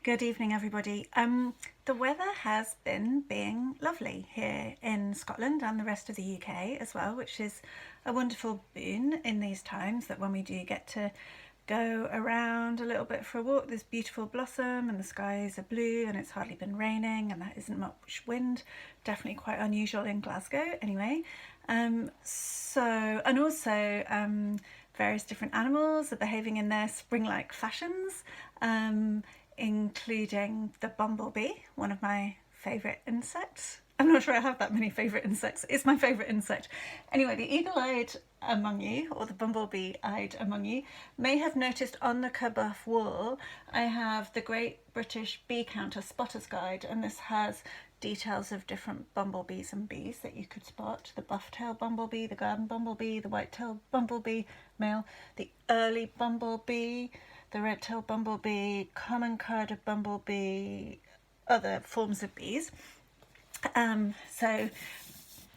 Good evening, everybody. The weather has been being lovely here in Scotland and the rest of the UK as well, which is a wonderful boon in these times, that when we do get to go around a little bit for a walk, there's beautiful blossom and the skies are blue and it's hardly been raining and there isn't much wind. Definitely quite unusual in Glasgow anyway. And also various different animals are behaving in their spring-like fashions. Including the bumblebee, one of my favourite insects. I'm not sure I have that many favourite insects. It's my favourite insect. Anyway, the eagle-eyed among you, or the bumblebee-eyed among you, may have noticed on the Kabuff wall I have the Great British Bee Counter Spotter's Guide, and this has details of different bumblebees and bees that you could spot. The buff-tailed bumblebee, the garden bumblebee, the white-tailed bumblebee male, the early bumblebee, the red-tailed bumblebee, common carded bumblebee, other forms of bees. So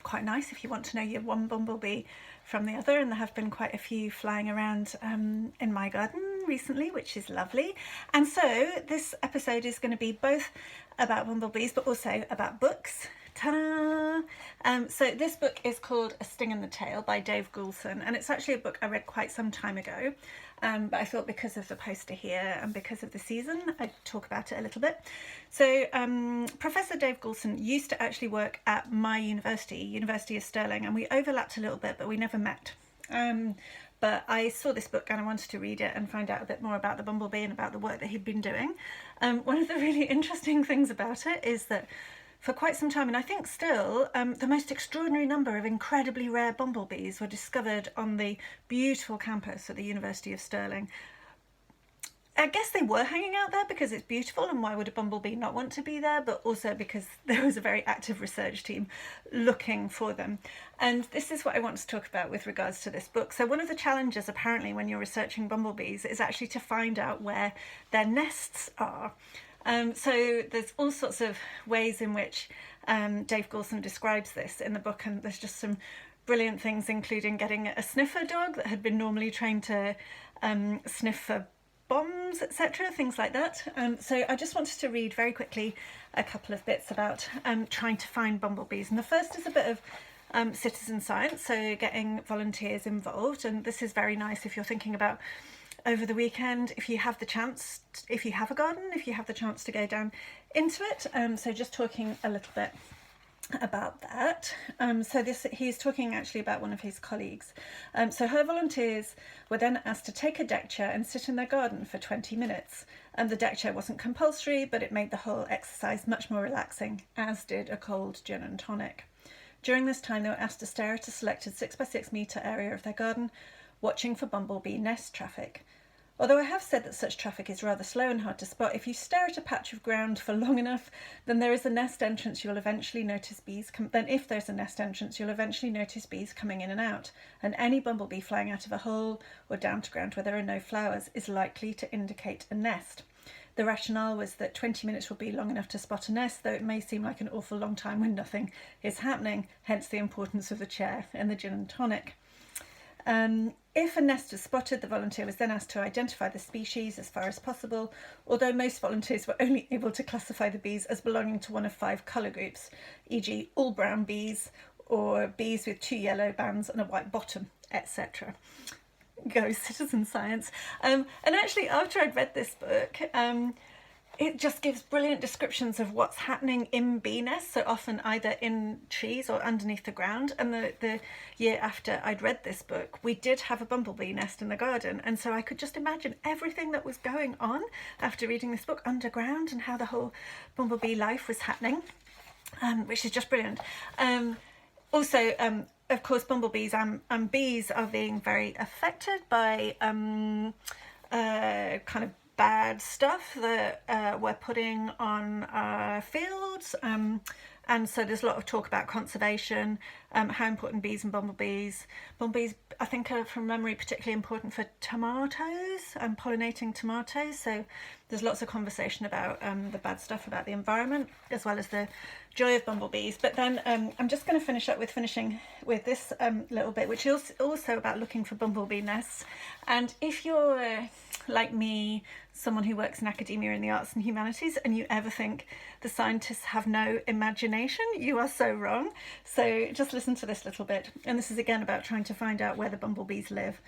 quite nice if you want to know your one bumblebee from the other, and there have been quite a few flying around in my garden recently, which is lovely. And so this episode is going to be both about bumblebees but also about books. Ta-da! So this book is called A Sting in the Tail by Dave Goulson, and it's actually a book I read quite some time ago, but I thought because of the poster here and because of the season I'd talk about it a little bit. So Professor Dave Goulson used to actually work at my University of Stirling, and we overlapped a little bit but we never met. But I saw this book and I wanted to read it and find out a bit more about the bumblebee and about the work that he'd been doing. One of the really interesting things about it is that for quite some time, and I think still, the most extraordinary number of incredibly rare bumblebees were discovered on the beautiful campus at the University of Stirling. I guess they were hanging out there because it's beautiful, and why would a bumblebee not want to be there, but also because there was a very active research team looking for them. And this is what I want to talk about with regards to this book. So one of the challenges apparently when you're researching bumblebees is actually to find out where their nests are. So there's all sorts of ways in which Dave Goulson describes this in the book, and there's just some brilliant things, including getting a sniffer dog that had been normally trained to sniff for bombs, etc., things like that. So I just wanted to read very quickly a couple of bits about trying to find bumblebees. And the first is a bit of citizen science, so getting volunteers involved. And this is very nice if you're thinking about over the weekend, if you have the chance, if you have a garden, if you have the chance to go down into it. So just talking a little bit about that. He's talking actually about one of his colleagues. So her volunteers were then asked to take a deck chair and sit in their garden for 20 minutes. The deck chair wasn't compulsory, but it made the whole exercise much more relaxing, as did a cold gin and tonic. During this time, they were asked to stare at a selected 6x6 metre area of their garden, watching for bumblebee nest traffic. Although I have said that such traffic is rather slow and hard to spot, if you stare at a patch of ground for long enough, then there is a nest entrance. You'll eventually notice bees. If there's a nest entrance, you'll eventually notice bees coming in and out. And any bumblebee flying out of a hole or down to ground where there are no flowers is likely to indicate a nest. The rationale was that 20 minutes will be long enough to spot a nest, though it may seem like an awful long time when nothing is happening. Hence the importance of the chair and the gin and tonic. If a nest was spotted, the volunteer was then asked to identify the species as far as possible, although most volunteers were only able to classify the bees as belonging to one of 5 colour groups, e.g. all brown bees or bees with 2 yellow bands and a white bottom, etc. Go citizen science. And actually, after I'd read this book, it just gives brilliant descriptions of what's happening in bee nests, so often either in trees or underneath the ground. And the year after I'd read this book, we did have a bumblebee nest in the garden, and so I could just imagine everything that was going on after reading this book underground and how the whole bumblebee life was happening, which is just brilliant. Also, of course, bumblebees and bees are being very affected by kind of bad stuff that we're putting on our fields, and so there's a lot of talk about conservation, how important bees and bumblebees I think are, from memory, particularly important for tomatoes and pollinating tomatoes. So there's lots of conversation about the bad stuff about the environment as well as the joy of bumblebees. But then I'm just going to finish with this little bit, which is also about looking for bumblebee nests. And if you're like me, someone who works in academia in the arts and humanities, and you ever think the scientists have no imagination, you are so wrong. So just listen to this little bit. And this is again about trying to find out where the bumblebees live.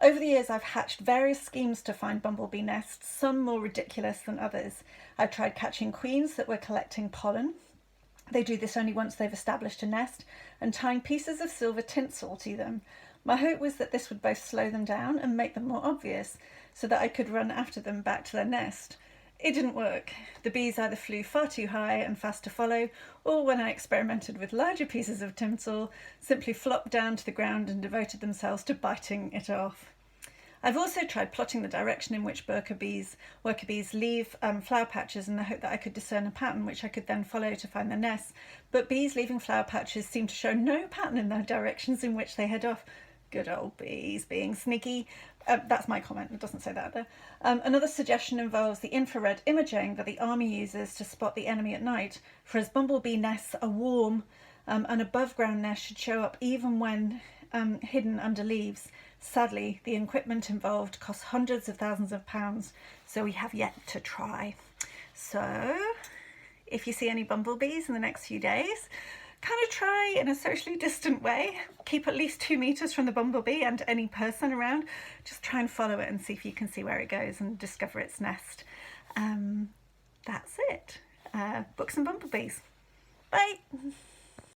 Over the years, I've hatched various schemes to find bumblebee nests, some more ridiculous than others. I've tried catching queens that were collecting pollen. They do this only once they've established a nest, and tying pieces of silver tinsel to them. My hope was that this would both slow them down and make them more obvious, so that I could run after them back to their nest. It didn't work. The bees either flew far too high and fast to follow, or when I experimented with larger pieces of tinsel, simply flopped down to the ground and devoted themselves to biting it off. I've also tried plotting the direction in which worker bees leave flower patches in the hope that I could discern a pattern which I could then follow to find their nests, but bees leaving flower patches seem to show no pattern in the directions in which they head off. Good old bees being sneaky. That's my comment, it doesn't say that there. Another suggestion involves the infrared imaging that the army uses to spot the enemy at night, for as bumblebee nests are warm, an above ground nest should show up even when hidden under leaves. Sadly, the equipment involved costs hundreds of thousands of pounds, so we have yet to try. So, if you see any bumblebees in the next few days, kind of try in a socially distant way. Keep at least 2 meters from the bumblebee and any person around. Just try and follow it and see if you can see where it goes and discover its nest. That's it. Books and bumblebees. Bye.